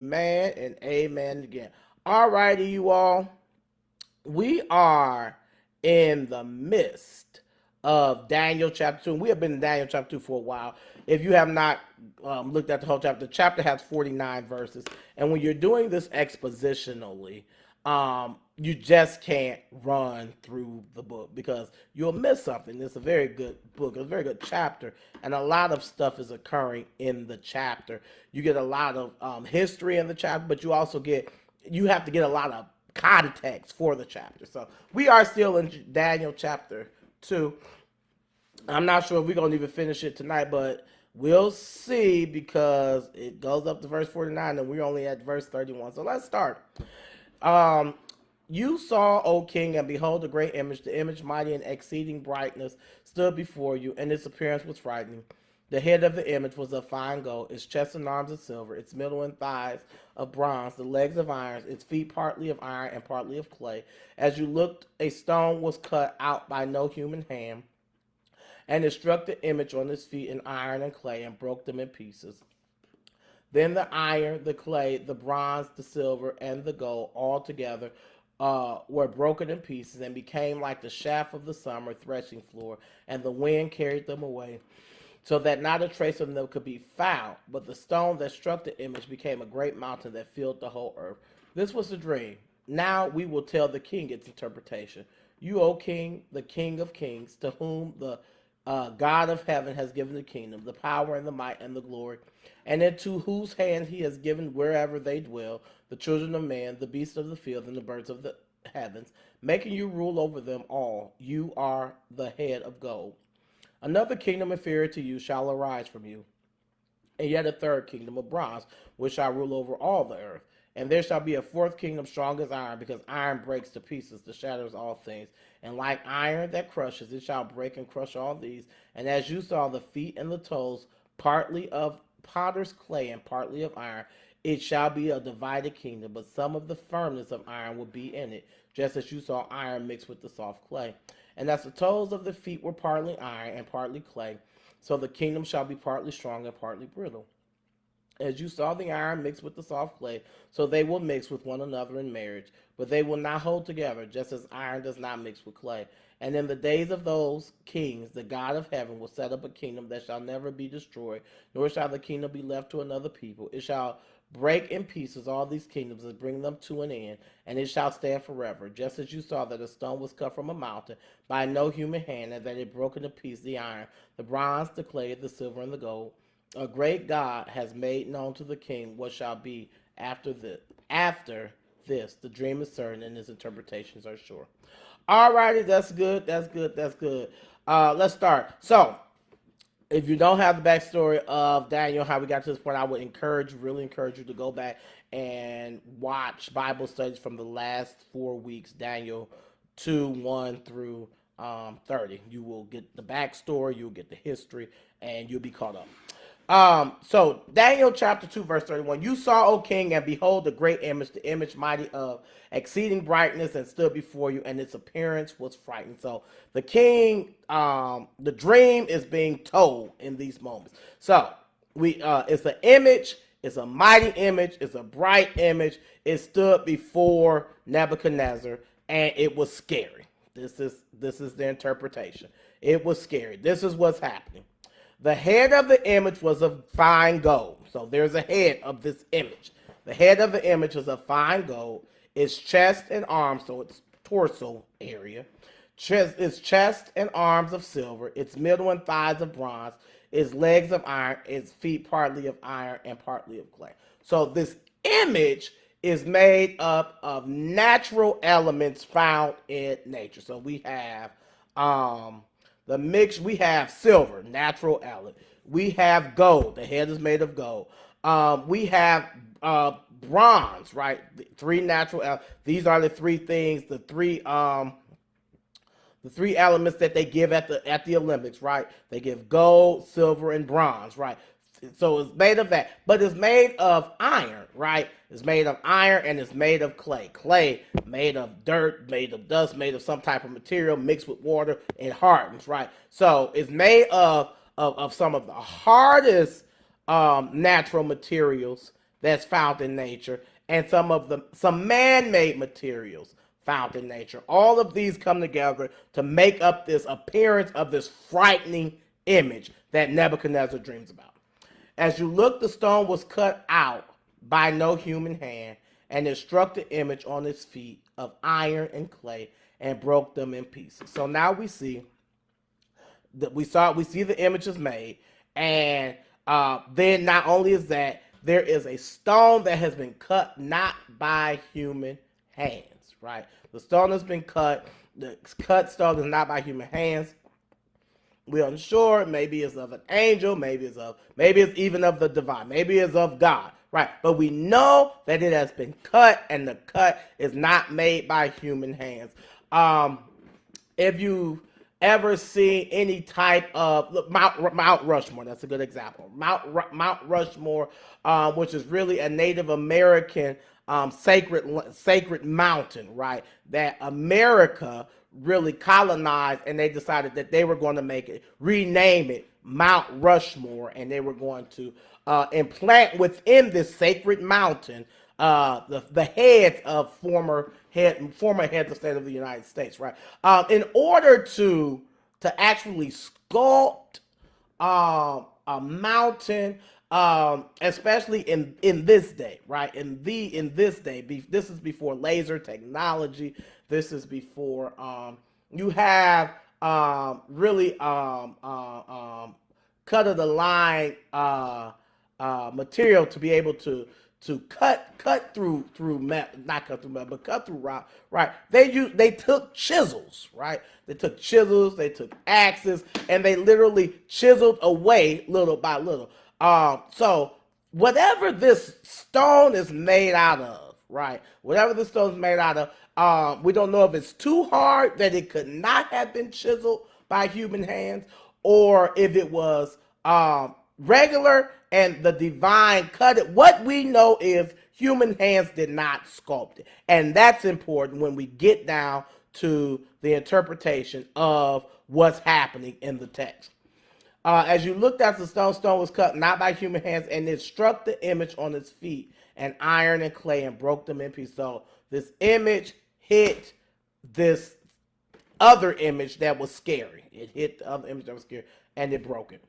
Man and amen again. All righty, you all. We are in the midst of Daniel chapter 2. And we have been in Daniel chapter 2 for a while. If you have not looked at the chapter has 49 verses. And when you're doing this expositionally, you just can't run through the book because you'll miss something. It's a very good book, it's a very good chapter, and a lot of stuff is occurring in the chapter. You get a lot of history in the chapter, but you have to get a lot of context for the chapter. So we are still in Daniel chapter 2. I'm not sure if we're going to even finish it tonight, but we'll see because it goes up to verse 49 and we're only at verse 31. So let's start. Um, you saw, O king, and behold, a great image, the image mighty and exceeding brightness, stood before you, and its appearance was frightening. The head of the image was of fine gold, its chest and arms of silver, its middle and thighs of bronze, the legs of iron, its feet partly of iron and partly of clay. As you looked, a stone was cut out by no human hand, and it struck the image on its feet in iron and clay and broke them in pieces. Then the iron, the clay, the bronze, the silver, and the gold all together were broken in pieces and became like the shaft of the summer threshing floor, and the wind carried them away, so that not a trace of them could be found. But the stone that struck the image became a great mountain that filled the whole earth. This was the dream. Now we will tell the king its interpretation. You, O king, the king of kings, to whom the God of heaven has given the kingdom, the power and the might and the glory, and into whose hand he has given wherever they dwell, the children of man, the beasts of the field, and the birds of the heavens, making you rule over them all. You are the head of gold. Another kingdom inferior to you shall arise from you, and yet a third kingdom of bronze, which shall rule over all the earth. And there shall be a fourth kingdom strong as iron, because iron breaks to pieces, the shatters all things. And like iron that crushes, it shall break and crush all these. And as you saw the feet and the toes, partly of potter's clay and partly of iron, it shall be a divided kingdom, but some of the firmness of iron will be in it, just as you saw iron mixed with the soft clay. And as the toes of the feet were partly iron and partly clay, so the kingdom shall be partly strong and partly brittle. As you saw the iron mixed with the soft clay, so they will mix with one another in marriage, but they will not hold together, just as iron does not mix with clay. And in the days of those kings, the God of heaven will set up a kingdom that shall never be destroyed, nor shall the kingdom be left to another people. It shall break in pieces all these kingdoms and bring them to an end, and it shall stand forever. Just as you saw that a stone was cut from a mountain by no human hand, and that it broke into pieces the iron, the bronze, the clay, the silver, and the gold. A great God has made known to the king what shall be after this. After this, the dream is certain and his interpretations are sure. Alrighty, that's good. That's good. That's good. Let's start. So, if you don't have the backstory of Daniel, how we got to this point, I would really encourage you to go back and watch Bible studies from the last 4 weeks, Daniel 2, 1 through 30. You will get the backstory, you'll get the history, and you'll be caught up. So Daniel chapter 2, verse 31. You saw, O king, and behold the great image, the image mighty of exceeding brightness, and stood before you, and its appearance was frightening. So the king, the dream is being told in these moments. So it's an image, it's a mighty image, it's a bright image. It stood before Nebuchadnezzar, and it was scary. This is the interpretation. It was scary. This is what's happening. The head of the image was of fine gold. So there's a head of this image. The head of the image is of fine gold. Its chest and arms, so its torso area. Its chest and arms of silver. Its middle and thighs of bronze. Its legs of iron. Its feet partly of iron and partly of clay. So this image is made up of natural elements found in nature. So we have the mix, we have silver, natural element. We have gold. The head is made of gold. We have bronze, right? Three natural elements. These are the three things, the three elements that they give at the Olympics, right? They give gold, silver, and bronze, right? So it's made of that, but it's made of iron, right? It's made of iron and it's made of clay. Clay made of dirt, made of dust, made of some type of material mixed with water and hardens, right? So it's made of some of the hardest natural materials that's found in nature, and some man-made materials found in nature. All of these come together to make up this appearance of this frightening image that Nebuchadnezzar dreams about. As you look, the stone was cut out by no human hand, and it struck the image on its feet of iron and clay and broke them in pieces. So now we see that we see the images made, and then not only is that, there is a stone that has been cut not by human hands, right? The stone has been cut. The cut stone is not by human hands. We're unsure. Maybe it's of an angel. Maybe it's even of the divine. Maybe it's of God, right? But we know that it has been cut, and the cut is not made by human hands. If you ever seen any type of Mount Rushmore, that's a good example. Mount Rushmore, which is really a Native American sacred mountain, right? That America really colonized, and they decided that they were going to rename it Mount Rushmore, and they were going to implant within this sacred mountain the heads of former heads of state of the United States, right? In order to actually sculpt a mountain, especially in this day, right? In this day, this is before laser technology. This is before you have really cut of the line material to be able to cut through not cut through metal, but cut through rock, right? They took chisels, right? They took chisels, they took axes, and they literally chiseled away little by little. So whatever this stone is made out of, right? Whatever the stone is made out of, we don't know if it's too hard that it could not have been chiseled by human hands, or if it was regular and the divine cut it. What we know is human hands did not sculpt it. And that's important when we get down to the interpretation of what's happening in the text. As you looked at the stone was cut not by human hands, and it struck the image on its feet, and iron and clay, and broke them in pieces. So this image hit this other image that was scary. It hit the other image that was scary, and it broke it.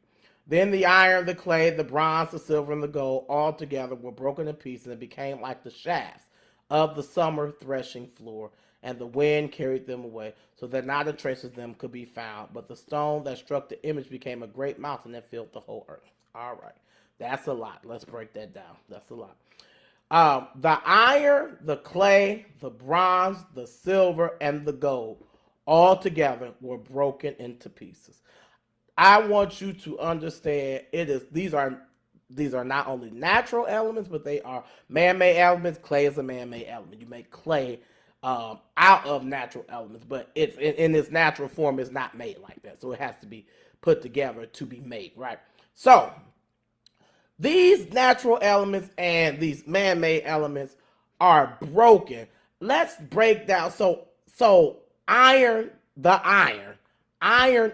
Then the iron, the clay, the bronze, the silver, and the gold all together were broken in pieces and became like the shafts of the summer threshing floor, and the wind carried them away, so that not a trace of them could be found. But the stone that struck the image became a great mountain that filled the whole earth. All right, that's a lot. Let's break that down. That's a lot. The iron, the clay, the bronze, the silver, and the gold all together were broken into pieces. I want you to understand these are not only natural elements, but they are man-made elements. Clay is a man-made element. You make clay out of natural elements, but it's in its natural form is not made like that. So it has to be put together to be made, right? So these natural elements and these man-made elements are broken. Let's break down. So iron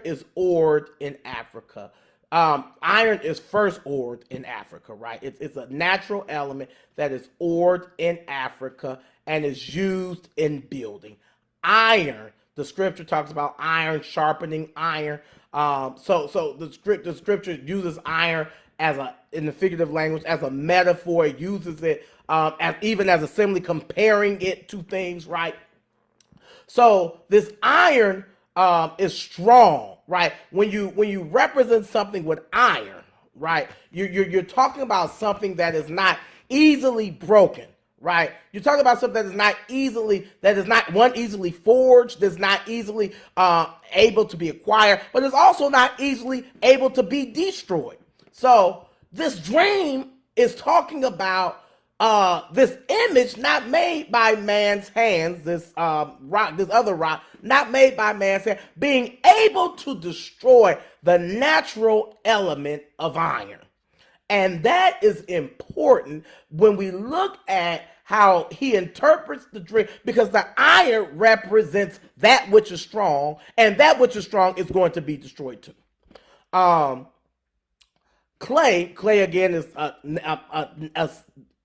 is ored in Africa. Iron is first ored in Africa, right? It's a natural element that is ored in Africa and is used in building. Iron, the scripture talks about iron sharpening iron. So the scripture uses iron in the figurative language as a metaphor. It uses it even as a simile, comparing it to things, right? So this iron is strong, right? When you represent something with iron, right? You're talking about something that is not easily broken, right? You're talking about something that is not easily forged, that's not easily able to be acquired, but is also not easily able to be destroyed. So this dream is talking about this image not made by man's hands, this other rock, not made by man's hand, being able to destroy the natural element of iron. And that is important when we look at how he interprets the dream, because the iron represents that which is strong, and that which is strong is going to be destroyed too. Clay again is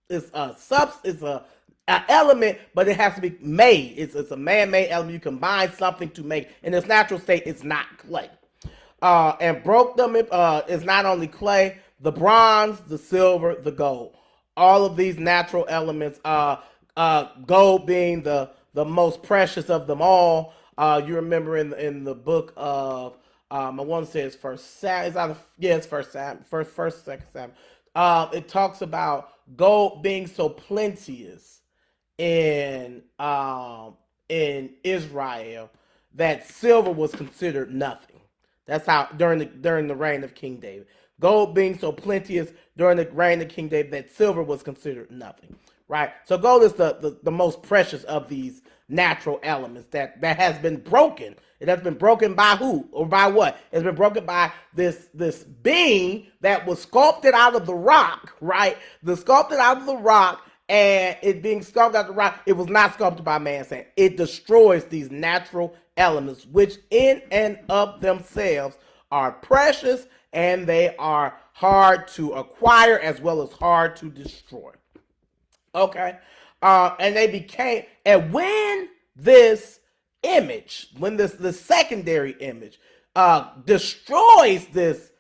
a element, but it has to be made. It's a man-made element. You combine something to make. In its natural state, it's not clay. And broke them. Is not only clay, the bronze, the silver, the gold. All of these natural elements. Gold being the most precious of them all. You remember in the book of I want to say it's First Sam. It's either it's First Sam, first Second Sam. It talks about gold being so plenteous in Israel that silver was considered nothing. That's how during the reign of King David. Gold being so plenteous during the reign of King David that silver was considered nothing. Right? So gold is the most precious of these natural elements that has been broken. It has been broken by who or by what? It's been broken by this being that was sculpted out of the rock, right? The sculpted out of the rock, and it being sculpted out of the rock, it was not sculpted by man. Saying it destroys these natural elements, which in and of themselves are precious, and they are hard to acquire as well as hard to destroy. Okay, and they became, and when this image, when this secondary image destroys this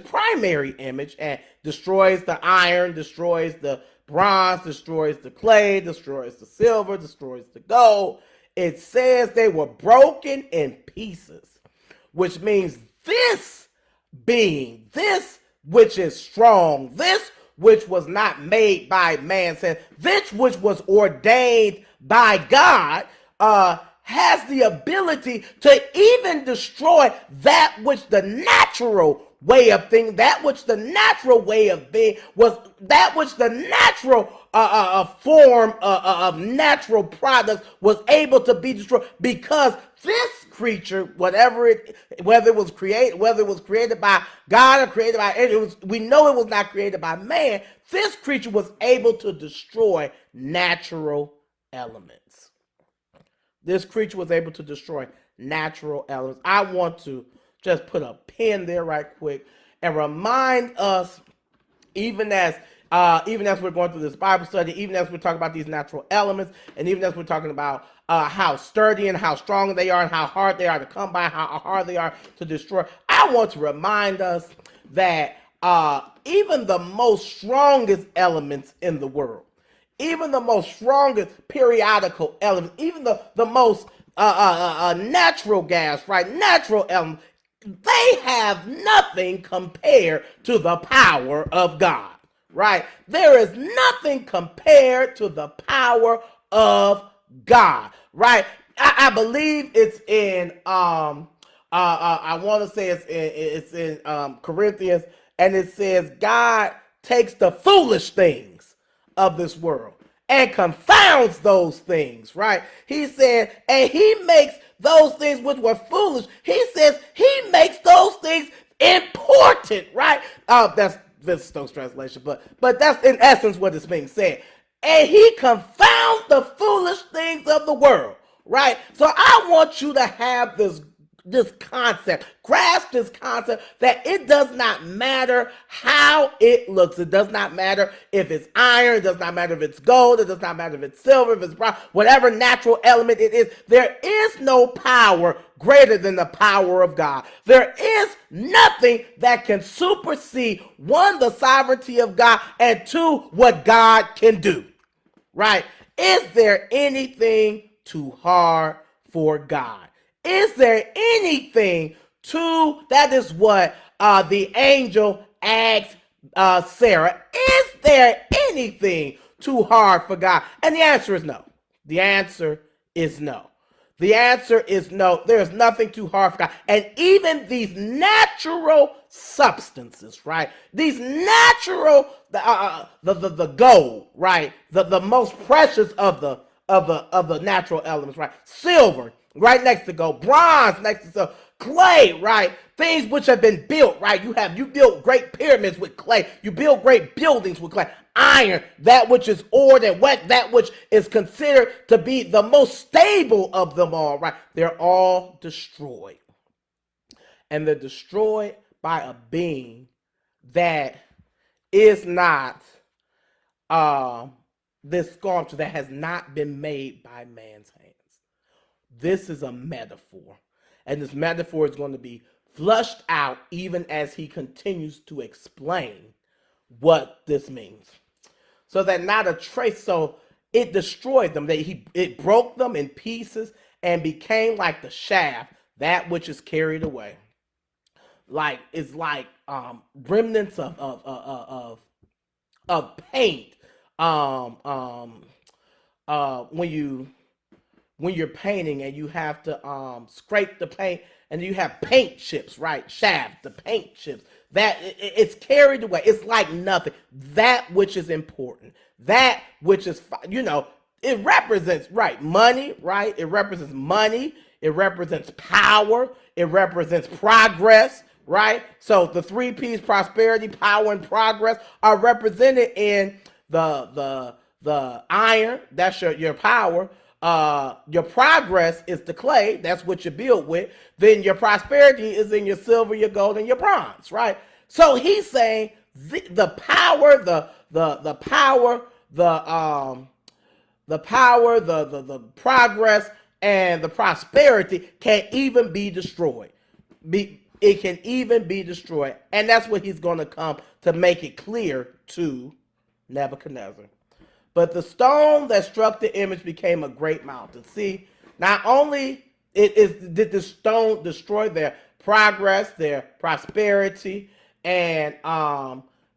primary image and destroys the iron, destroys the bronze, destroys the clay, destroys the silver, destroys the gold, it says they were broken in pieces, which means this being, this which is strong, this which was not made by man, said this which was ordained by God, has the ability to even destroy that which the natural way of thinking, that which the natural way of being was, that which the natural form of natural products was able to be destroyed, because this creature, whether it was created by God or created by we know it was not created by man. This creature was able to destroy natural elements. This creature was able to destroy natural elements. I want to just put a pin there right quick and remind us, even as we're going through this Bible study, even as we're talking about these natural elements, and even as we're talking about how sturdy and how strong they are and how hard they are to come by, how hard they are to destroy, I want to remind us that even the most strongest elements in the world, even the most strongest periodical elements, even the most natural gas, right? Natural elements, they have nothing compared to the power of God, right? There is nothing compared to the power of God, right? I believe it's in I want to say it's in Corinthians, and it says God takes the foolish things of this world and confounds those things, right? He said, and he makes those things which were foolish, he says he makes those things important, right? That's Stokes translation, but that's in essence what is being said. And he confounds the foolish things of the world, right? So I want you to have this concept, grasp this concept that it does not matter how it looks. It does not matter if it's iron. It does not matter if it's gold. It does not matter if it's silver, if it's bronze, whatever natural element it is. There is no power greater than the power of God. There is nothing that can supersede, one, the sovereignty of God, and two, what God can do, right? Is there anything too hard for God? Is there anything that is what the angel asked Sarah. Is there anything too hard for God? And the answer is no. The answer is no. The answer is no. There is nothing too hard for God. And even these natural substances, right? These natural, the gold, right? The most precious of the natural elements, right? Silver, right next to gold. Bronze next to silver. Clay, right? Things which have been built, right? You build great pyramids with clay. You build great buildings with clay. Iron, that which is ored and wet, that which is considered to be the most stable of them all, right? They're all destroyed. And they're destroyed by a being that is not uh, this sculpture that has not been made by man's hands. This is a metaphor. And this metaphor is going to be flushed out even as he continues to explain what this means. So that not a trace, so it destroyed them. It broke them in pieces and became like the shaft, that which is carried away. Like it's like remnants of paint. When you're painting and you have to scrape the paint and you have paint chips, right? Shaft, the paint chips. That it's carried away. It's like nothing. That which is important. That which is, it represents, right, money, right? It represents money. It represents power. It represents progress, right? So the three P's, prosperity, power, and progress, are represented in the iron. That's your power. Your progress is the clay. That's what you build with. Then your prosperity is in your silver, your gold, and your bronze, right? So he's saying the power, the power, the progress, and the prosperity can even be destroyed. It can even be destroyed. And that's what he's going to come to make it clear to Nebuchadnezzar. But the stone that struck the image became a great mountain. See, not only did the stone destroy their progress, their prosperity, and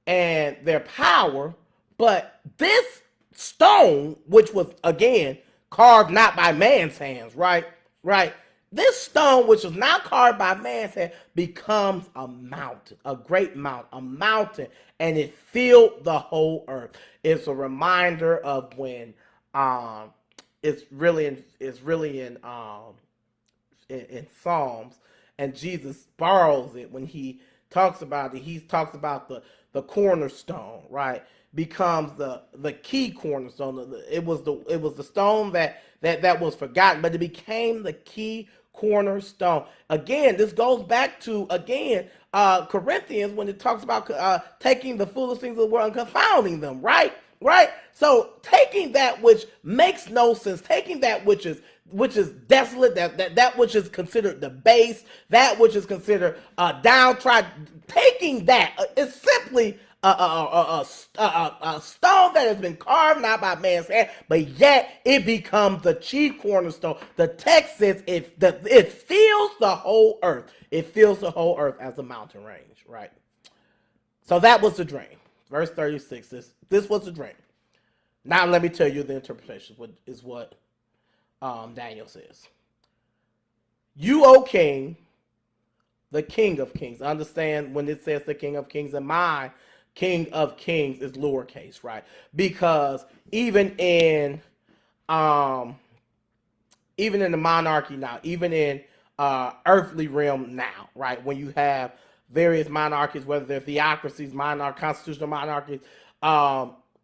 their power, but this stone, which was again carved not by man's hands, right? This stone, which was not carved by man's hand, becomes a mountain, a great mountain, a mountain, and it filled the whole earth. It's a reminder of when it's really in Psalms, and Jesus borrows it when he talks about it. He talks about the cornerstone, right? Becomes the key cornerstone. It was the stone that was forgotten, but it became the key cornerstone. Again, this goes back to Corinthians when it talks about taking the foolish things of the world and confounding them, right? So taking that which makes no sense, taking that which is desolate, that which is considered the base, that which is considered downtrodden, taking that is simply a stone that has been carved not by man's hand, but yet it becomes the chief cornerstone. The text says it fills the whole earth. It fills the whole earth as a mountain range, right? So that was the dream. Verse 36, this was the dream. Now let me tell you the interpretation, is what Daniel says. You, O king, the king of kings. Understand when it says the king of kings, and my king of kings is lowercase, right? Because even in the monarchy now, even in earthly realm now, right? When you have various monarchies, whether they're theocracies, constitutional monarchies,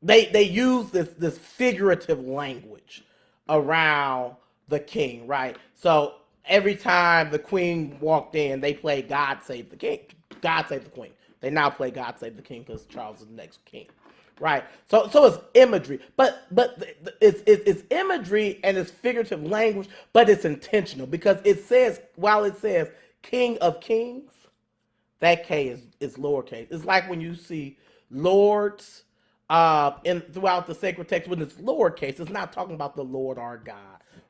they use this figurative language around the king, right? So every time the queen walked in, they played God Save the King, God Save the Queen. They now play God Save the King because Charles is the next king, right? So it's imagery, but it's imagery and it's figurative language, but it's intentional because it says, while it says King of Kings, that K is lowercase. It's like when you see lords throughout the sacred text, when it's lowercase, it's not talking about the Lord our God,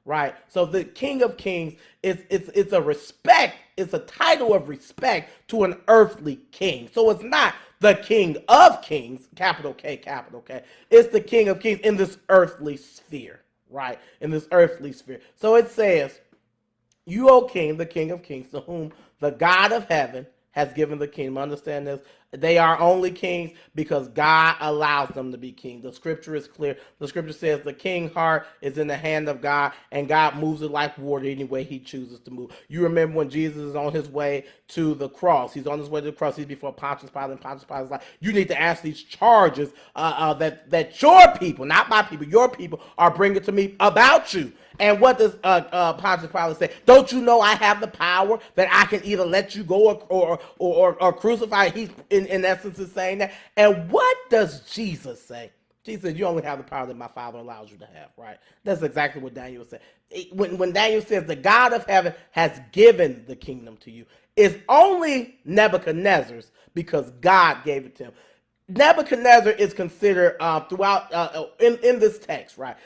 right? So the King of Kings it's a respect, it's a title of respect to an earthly king. So it's not the King of Kings, capital K, capital K. It's the King of Kings in this earthly sphere, right? In this earthly sphere. So it says, you, O King, the King of Kings, to whom the God of heaven has given the kingdom. Understand this. They are only kings because God allows them to be king. The scripture is clear. The scripture says the king's heart is in the hand of God, and God moves it like water any way he chooses to move. You remember when Jesus is on his way to the cross. He's on his way to the cross. He's before Pontius Pilate, and Pontius Pilate is like, you need to answer these charges that your people, not my people, your people are bringing to me about you. And what does Pontius Pilate say? Don't you know I have the power that I can either let you go or crucify? He's in essence is saying that. And what does Jesus say? Jesus said, you only have the power that my Father allows you to have, right? That's exactly what Daniel said. When Daniel says the God of heaven has given the kingdom to you, it's only Nebuchadnezzar's because God gave it to him. Nebuchadnezzar is considered throughout in this text, right?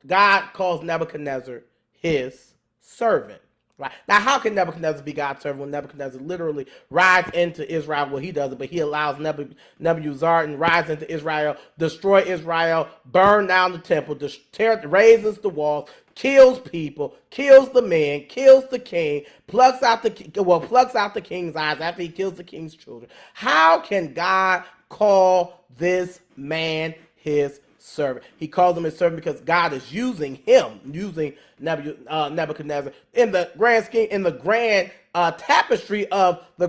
God calls Nebuchadnezzar his servant. Right. Now, how can Nebuchadnezzar be God's servant when Nebuchadnezzar literally rides into Israel? Well, he does it, but he allows Nebuchadnezzar and rides into Israel, destroy Israel, burn down the temple, raises the walls, kills people, kills the men, kills the king, plucks out the king's eyes after he kills the king's children. How can God call this man his servant? He calls him his servant because God is using Nebuchadnezzar in the grand scheme, in the grand tapestry of the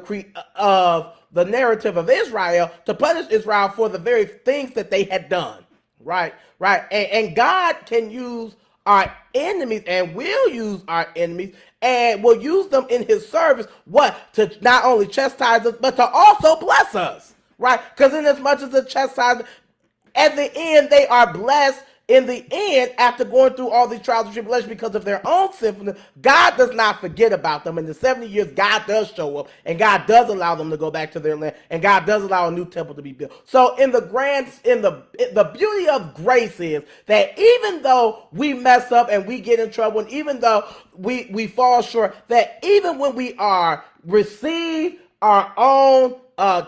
narrative of Israel to punish Israel for the very things that they had done. Right. And God can use our enemies and will use our enemies and will use them in his service. What? To not only chastise us, but to also bless us. Right? Because in as much as the chastisement, at the end, they are blessed in the end after going through all these trials and tribulations because of their own sinfulness. God does not forget about them. In the 70 years, God does show up, and God does allow them to go back to their land, and God does allow a new temple to be built. So the beauty of grace is that even though we mess up and we get in trouble, and even though we fall short, that even when we are received our own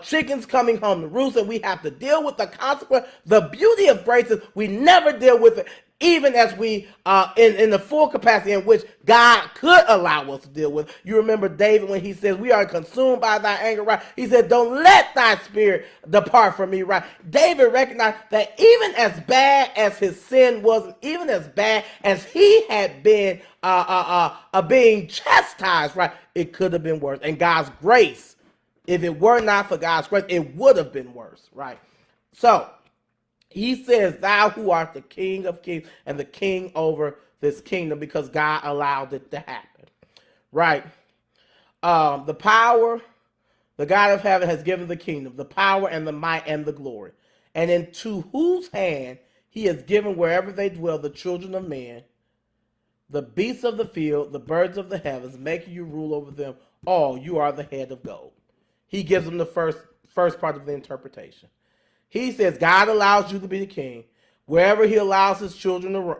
chickens coming home to roost and we have to deal with the consequence. The beauty of grace is we never deal with it, even as we in the full capacity in which God could allow us to deal with. You remember David when he says, we are consumed by thy anger, right? He said, don't let thy spirit depart from me, right? David recognized that even as bad as his sin was, and even as bad as he had been being chastised, right? It could have been worse. And God's grace, if it were not for God's grace, it would have been worse, right? So, he says, thou who art the King of kings and the king over this kingdom, because God allowed it to happen, right? The power, the God of heaven has given the kingdom, the power and the might and the glory. And into whose hand he has given wherever they dwell the children of men, the beasts of the field, the birds of the heavens, making you rule over them all. You are the head of gold. He gives them the first part of the interpretation. He says God allows you to be the king. Wherever he allows his children to go,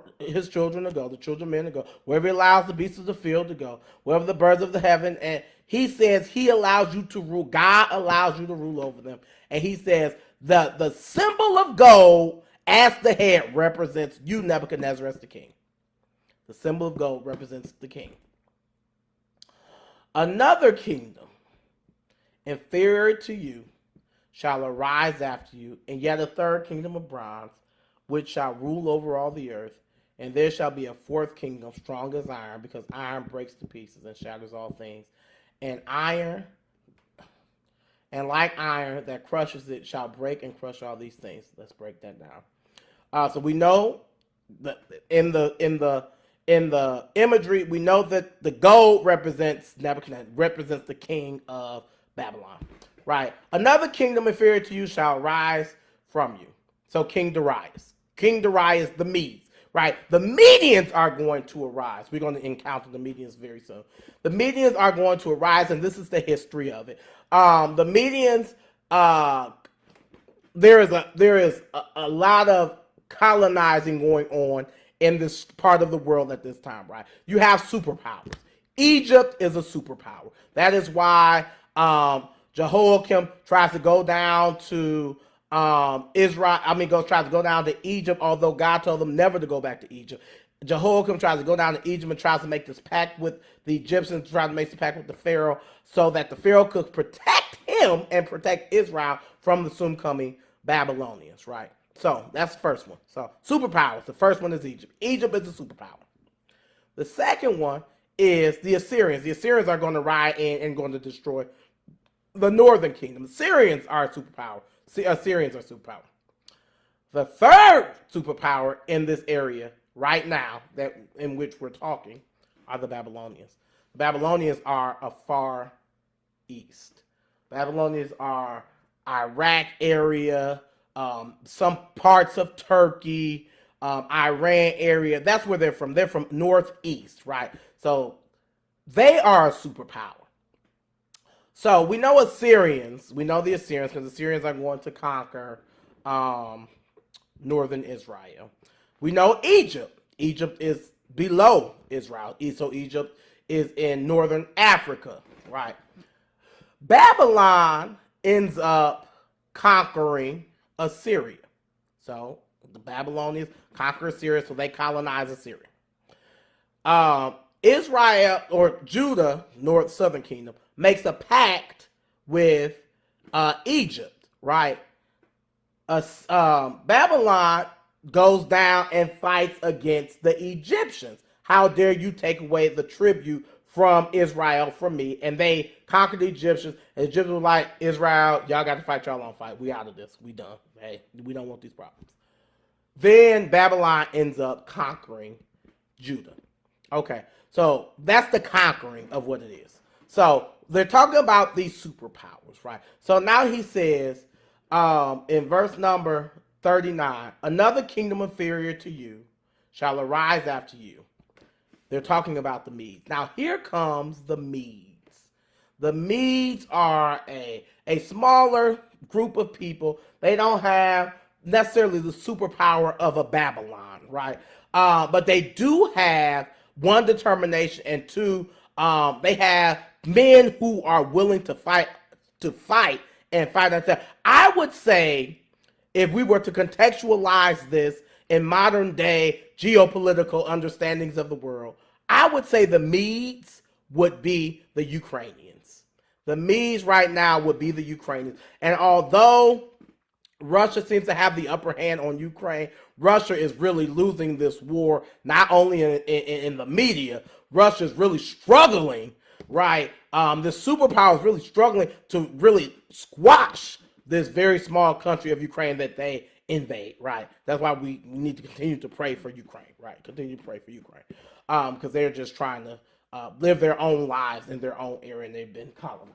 the children of men to go, wherever he allows the beasts of the field to go, wherever the birds of the heaven, and he says he allows you to rule. God allows you to rule over them. And he says the symbol of gold as the head represents you, Nebuchadnezzar, as the king. The symbol of gold represents the king. Another kingdom inferior to you shall arise after you, and yet a third kingdom of bronze, which shall rule over all the earth. And there shall be a fourth kingdom, strong as iron, because iron breaks to pieces and shatters all things. And like iron that crushes it, shall break and crush all these things. Let's break that down. So we know that in the imagery, we know that the gold represents Nebuchadnezzar, represents the king of Babylon, right? Another kingdom inferior to you shall rise from you. So King Darius, the Medes, right? The Medians are going to arise. We're going to encounter the Medians very soon. The Medians are going to arise, and this is the history of it. The Medians, there is a lot of colonizing going on in this part of the world at this time, right? You have superpowers. Egypt is a superpower. That is why Jehoiakim tries to go down to tries to go down to Egypt, although God told them never to go back to Egypt. Jehoiakim tries to go down to Egypt and tries to make this pact with the Egyptians, tries to make this pact with the Pharaoh so that the Pharaoh could protect him and protect Israel from the soon coming Babylonians, right? So that's the first one. So superpowers. The first one is Egypt. Egypt is a superpower. The second one is the Assyrians. The Assyrians are going to ride in and going to destroy the northern kingdom. The Assyrians are a superpower. Assyrians are a superpower. The third superpower in this area right now, that in which we're talking, are the Babylonians. The Babylonians are a far east. Babylonians are Iraq area, some parts of Turkey, Iran area. That's where they're from. They're from northeast, right? So they are a superpower. So we know Assyrians. We know the Assyrians because the Assyrians are going to conquer um, northern Israel. We know Egypt. Egypt is below Israel. So Egypt is in northern Africa, right? Babylon ends up conquering Assyria. So the Babylonians conquer Assyria, so they colonize Assyria. Israel or Judah, north southern kingdom, makes a pact with Egypt, right? Babylon goes down and fights against the Egyptians. How dare you take away the tribute from Israel from me? And they conquered the Egyptians. And the Egyptians were like, Israel, y'all got to fight y'all own fight. We out of this. We done. Hey, we don't want these problems. Then Babylon ends up conquering Judah. Okay, so that's the conquering of what it is. So they're talking about these superpowers, right? So now he says in verse number 39, another kingdom inferior to you shall arise after you. They're talking about the Medes. Now here comes the Medes. The Medes are a smaller group of people. They don't have necessarily the superpower of a Babylon, right? But they do have one, determination, and two, they have men who are willing to fight and fight until. I would say, if we were to contextualize this in modern day geopolitical understandings of the world, I would say the Medes would be the Ukrainians. The Medes right now would be the Ukrainians. And although Russia seems to have the upper hand on Ukraine, Russia is really losing this war, not only in the media. Russia is really struggling, right? This superpower is really struggling to really squash this very small country of Ukraine that they invade, right? That's why we need to continue to pray for Ukraine, right? Continue to pray for Ukraine, because they're just trying to live their own lives in their own area, and they've been colonized.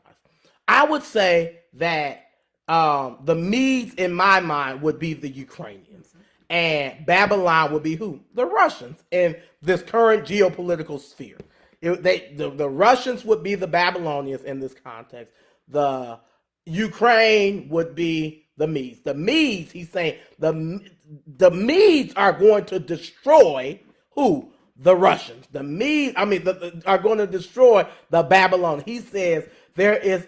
I would say that the Medes, in my mind, would be the Ukrainians, and Babylon would be who? The Russians in this current geopolitical sphere. The Russians would be the Babylonians in this context. The Ukraine would be the Medes. The Medes, he's saying, the Medes are going to destroy who? The Russians. The Medes, are going to destroy the Babylonians. He says there is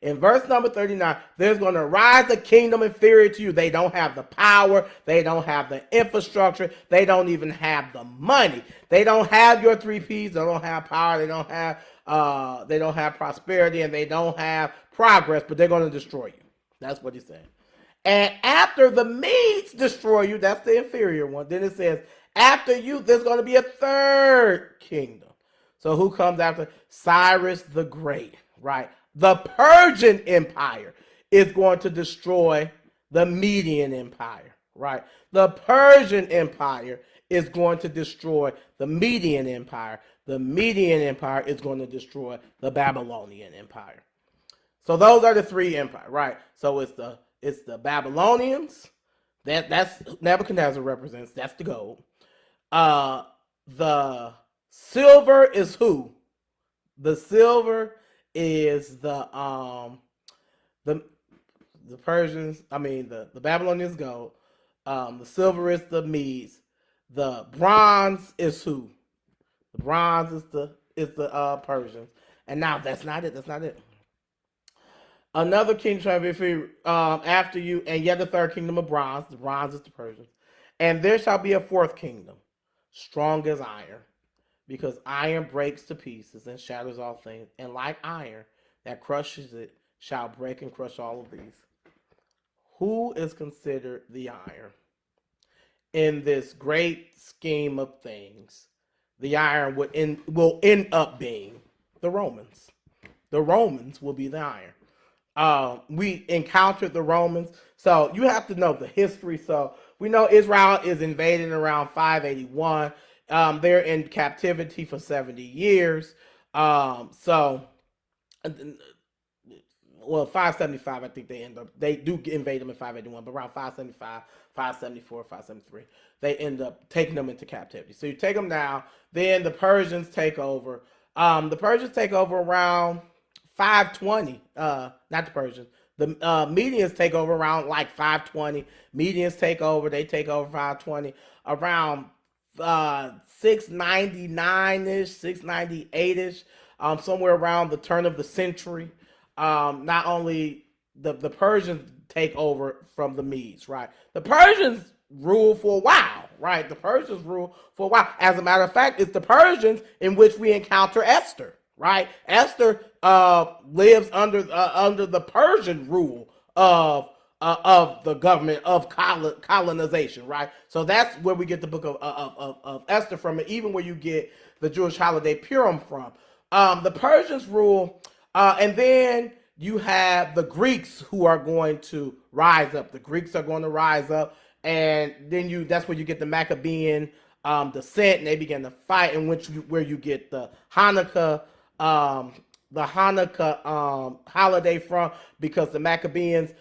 in verse number 39, there's going to rise a kingdom inferior to you. They don't have the power. They don't have the infrastructure. They don't even have the money. They don't have your 3 Ps. They don't have power. They don't have prosperity, and they don't have progress, but they're going to destroy you. That's what he's saying. And after the Medes destroy you, that's the inferior one. Then it says, after you, there's going to be a third kingdom. So who comes after? Cyrus the Great, right? The Persian Empire is going to destroy the Median Empire, right? The Persian Empire is going to destroy the Median Empire. The Median Empire is going to destroy the Babylonian Empire. So those are the 3 empires, right? So it's the Babylonians. That's Nebuchadnezzar represents. That's the gold. The silver is who? The silver is the Persians. The Babylonians gold. The silver is the Medes. The bronze is who? The bronze is the Persians. And now that's not it. That's not it. Another king shall be free after you, and yet the third kingdom of bronze. The bronze is the Persians. And there shall be a fourth kingdom, strong as iron, because iron breaks to pieces and shatters all things. And like iron that crushes it shall break and crush all of these. Who is considered the iron? In this great scheme of things, the iron will end up being the Romans. The Romans will be the iron. We encountered the Romans. So you have to know the history. So we know Israel is invaded around 581. They're in captivity for 70 years. So well, 575, I think they do invade them in 581, but around 575, 574, 573, they end up taking them into captivity. So you take them now, then the Persians take over. The Persians take over around 520. Not the Persians. The Medians take over around like 520. Medians take over. They take over 520. Around 699-ish, 698-ish, somewhere around the turn of the century. Not only the Persians take over from the Medes, right? The Persians rule for a while, right? The Persians rule for a while. As a matter of fact, it's the Persians in which we encounter Esther, right? Esther lives under the Persian rule of the government of colonization, right? So that's where we get the book of Esther from, and even where you get the Jewish holiday Purim from. The Persians rule, and then you have the Greeks who are going to rise up. The Greeks are going to rise up, and then that's where you get the Maccabean descent, and they begin to fight, and where you get the Hanukkah holiday from, because the Maccabeans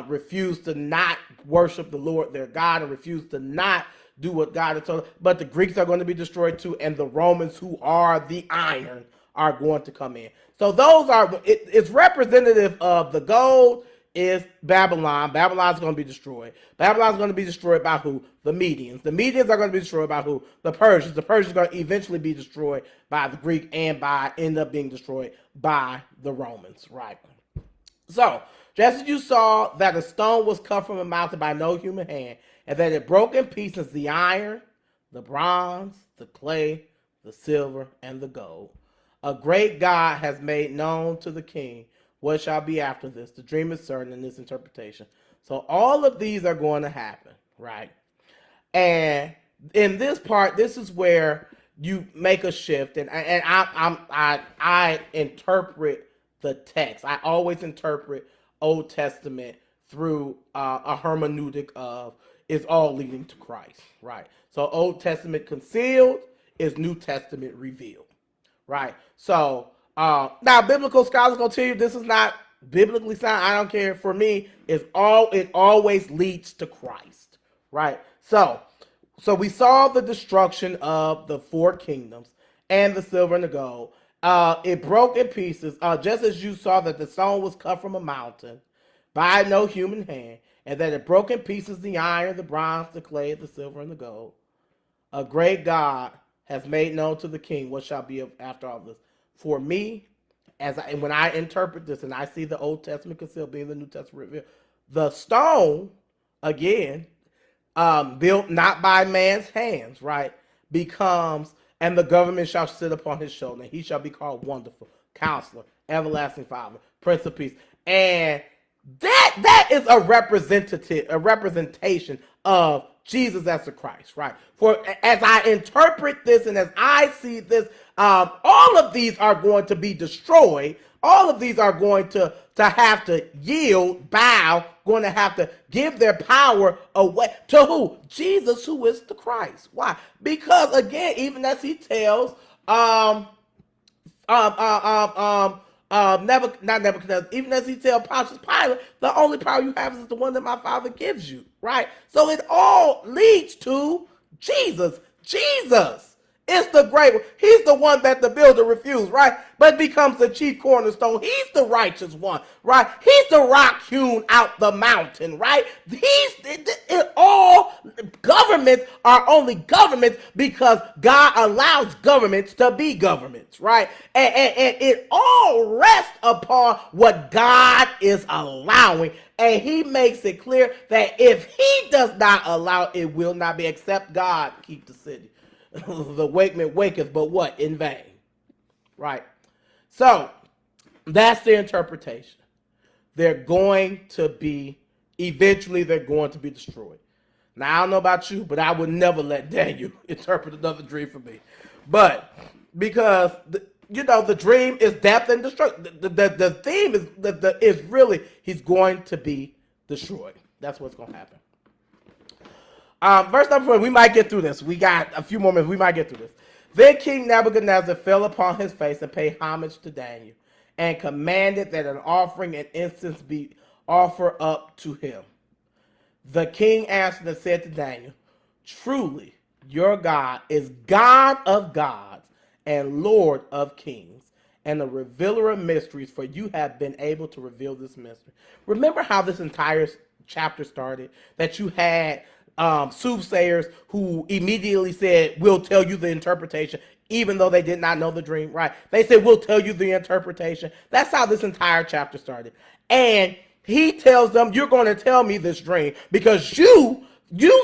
refused to not worship the Lord their God and refused to not do what God had told them. But the Greeks are going to be destroyed too, and the Romans, who are the iron, are going to come in. So those it's representative of the gold is Babylon. Babylon's going to be destroyed. Babylon's going to be destroyed by who? The Medians. The Medians are going to be destroyed by who? The Persians. The Persians are going to eventually be destroyed by the Greek and end up being destroyed by the Romans, right? So, just as you saw that a stone was cut from a mountain by no human hand, and that it broke in pieces the iron, the bronze, the clay, the silver, and the gold. A great God has made known to the king what shall be after this. The dream is certain in this interpretation. So all of these are going to happen, right? And in this part, this is where you make a shift, and I interpret the text. I always interpret Old Testament through a hermeneutic of it's all leading to Christ, right? So Old Testament concealed is New Testament revealed, right? So now biblical scholars gonna tell you this is not biblically sound. I don't care. For me, it always leads to Christ, right? So we saw the destruction of the four kingdoms and the silver and the gold. It broke in pieces, just as you saw that the stone was cut from a mountain by no human hand, and that it broke in pieces the iron, the bronze, the clay, the silver, and the gold. A great God has made known to the king what shall be after all this. For me, when I interpret this and I see the Old Testament concealed being the New Testament revealed, the stone, again, built not by man's hands, right, becomes, and the government shall sit upon his shoulder, and he shall be called Wonderful, Counselor, Everlasting Father, Prince of Peace. And that is a representation of Jesus as the Christ, right? For as I interpret this and as I see this, all of these are going to be destroyed. All of these are going to have to yield, bow, going to have to give their power away to who? Jesus, who is the Christ. Why? Because again, even as he tells Nebuchadnezzar, even as he tells Pontius Pilate, the only power you have is the one that my Father gives you, right? So it all leads to Jesus. Jesus is the great one. He's the one that the builder refused, right? But becomes the chief cornerstone. He's the righteous one, right? He's the rock hewn out the mountain, right? All governments are only governments because God allows governments to be governments, right? And it all rests upon what God is allowing. And he makes it clear that if he does not allow, it will not be, except God keep the city. The wakeman waketh, but what? In vain. Right? So, that's the interpretation. Eventually they're going to be destroyed. Now, I don't know about you, but I would never let Daniel interpret another dream for me. But, because, the dream is death and destruction. The theme is really, he's going to be destroyed. That's what's going to happen. Verse number 4, we might get through this. We got a few more minutes. We might get through this. Then King Nebuchadnezzar fell upon his face and paid homage to Daniel and commanded that an offering and incense be offered up to him. The king answered and said to Daniel, truly, your God is God of gods and Lord of kings, and the revealer of mysteries, for you have been able to reveal this mystery. Remember how this entire chapter started? That you had soothsayers who immediately said, we'll tell you the interpretation, even though they did not know the dream, right? They said, we'll tell you the interpretation. That's how this entire chapter started. And he tells them, you're going to tell me this dream because you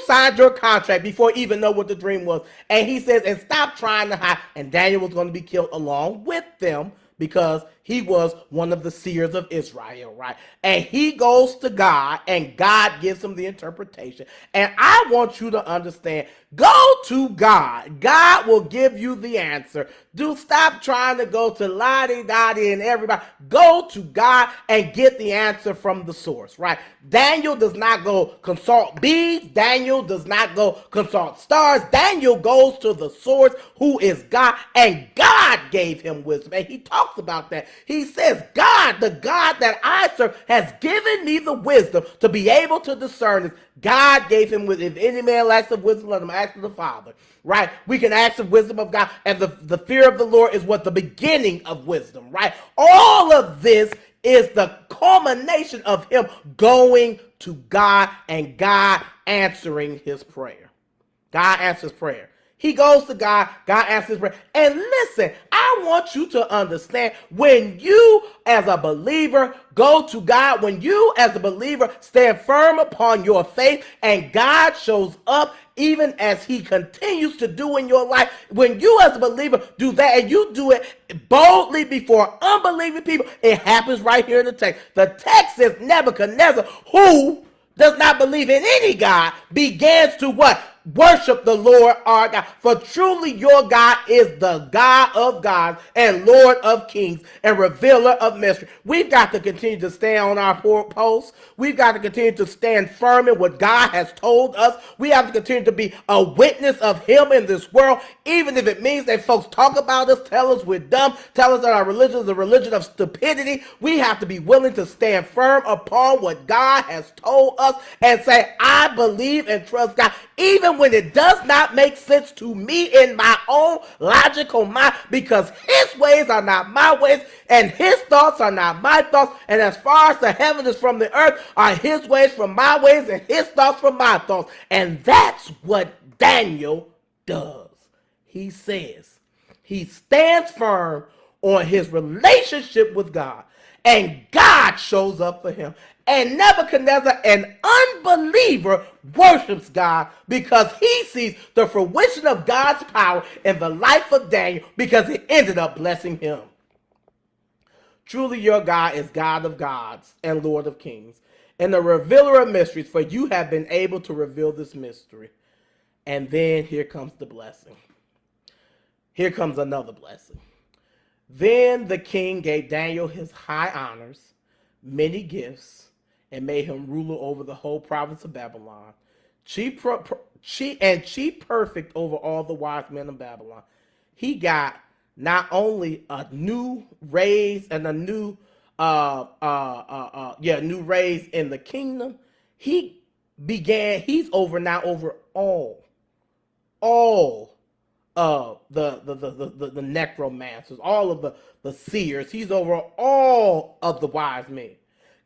signed your contract before you even know what the dream was. And he says, and stop trying to hide. And Daniel was going to be killed along with them because he was one of the seers of Israel, right? And he goes to God, and God gives him the interpretation. And I want you to understand, go to God. God will give you the answer. Do stop trying to go to Lottie-Dottie and everybody. Go to God and get the answer from the source, right? Daniel does not go consult beads. Daniel does not go consult stars. Daniel goes to the source, who is God, and God gave him wisdom. And he talks about that. He says, God, the God that I serve, has given me the wisdom to be able to discern this. God gave him wisdom. If any man lacks of wisdom, let him ask of the Father. Right? We can ask the wisdom of God, and the fear of the Lord is what the beginning of wisdom, right? All of this is the culmination of him going to God and God answering his prayer. God answers prayer. He goes to God, God answers prayer. And listen, I want you to understand, when you as a believer go to God, when you as a believer stand firm upon your faith and God shows up even as he continues to do in your life, when you as a believer do that and you do it boldly before unbelieving people, it happens right here in the text. The text says Nebuchadnezzar, who does not believe in any God, begins to what? Worship the Lord our God. For truly your God is the God of gods and Lord of kings and revealer of mystery. We've got to continue to stay on our posts. We've got to continue to stand firm in what God has told us. We have to continue to be a witness of him in this world, even if it means that folks talk about us, tell us we're dumb, tell us that our religion is a religion of stupidity. We have to be willing to stand firm upon what God has told us and say, I believe and trust God, even when it does not make sense to me in my own logical mind, because his ways are not my ways and his thoughts are not my thoughts, and as far as the heaven is from the earth are his ways from my ways and his thoughts from my thoughts. And that's what Daniel does. He says he stands firm on his relationship with God, and God shows up for him. And Nebuchadnezzar, an unbeliever, worships God because he sees the fruition of God's power in the life of Daniel, because it ended up blessing him. Truly your God is God of gods and Lord of kings, and the revealer of mysteries, for you have been able to reveal this mystery. And then here comes the blessing. Here comes another blessing. Then the king gave Daniel his high honors, many gifts, and made him ruler over the whole province of Babylon, chief perfect over all the wise men of Babylon. He got not only a new raise and a new new raise in the kingdom, he's over now over all of the necromancers, all of the seers. He's over all of the wise men.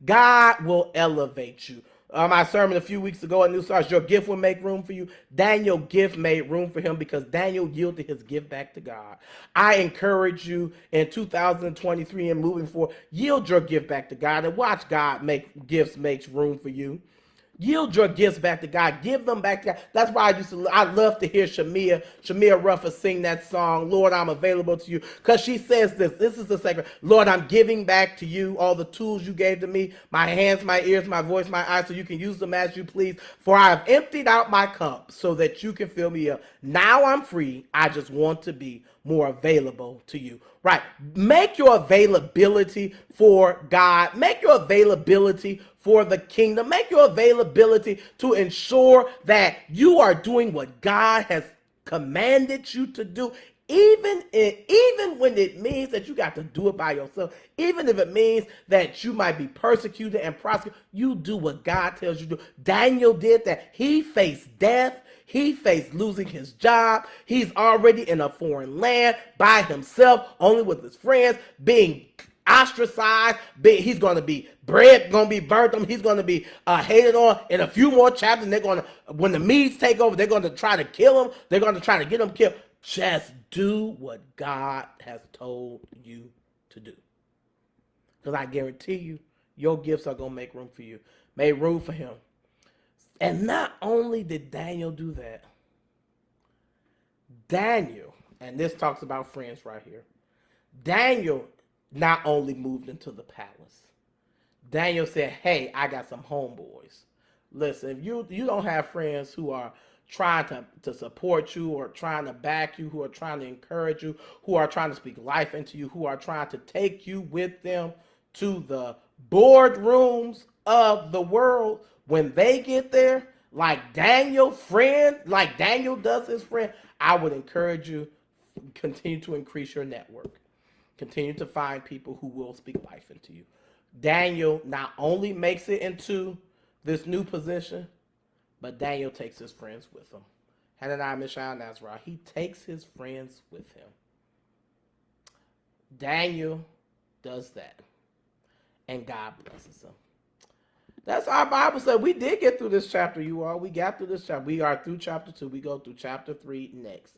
God will elevate you. My sermon a few weeks ago at New Stars, your gift will make room for you. Daniel's gift made room for him because Daniel yielded his gift back to God. I encourage you in 2023 and moving forward, yield your gift back to God and watch God make gifts makes room for you. Yield your gifts back to God. Give them back to God. That's why I love to hear Shamia Ruffin sing that song, Lord, I'm available to you. Because she says this is the secret. Lord, I'm giving back to you all the tools you gave to me, my hands, my ears, my voice, my eyes, so you can use them as you please. For I have emptied out my cup so that you can fill me up. Now I'm free. I just want to be more available to you. Right. Make your availability for God. Make your availability for the kingdom. Make your availability to ensure that you are doing what God has commanded you to do, even when it means that you got to do it by yourself, even if it means that you might be persecuted and prosecuted, you do what God tells you to do. Daniel did that. He faced death. He faced losing his job. He's already in a foreign land by himself, only with his friends, being ostracized. He's going to be bread, going to be burnt him. He's going to be hated on in a few more chapters. They're going to, when the Medes take over, they're going to try to kill him. They're going to try to get him killed. Just do what God has told you to do. Because I guarantee you, your gifts are going to make room for you. Make room for him. And not only did Daniel do that, Daniel, and this talks about friends right here, Daniel not only moved into the palace. Daniel said, hey, I got some homeboys. Listen, if you don't have friends who are trying to support you or trying to back you, who are trying to encourage you, who are trying to speak life into you, who are trying to take you with them to the boardrooms of the world, when they get there, like Daniel does his friend, I would encourage you, continue to increase your network. Continue to find people who will speak life into you. Daniel not only makes it into this new position, but Daniel takes his friends with him. Hananiah, Mishael, and Azariah, he takes his friends with him. Daniel does that, and God blesses him. That's our Bible said. We did get through this chapter, you all. We got through this chapter. We are through chapter 2. We go through chapter 3 next.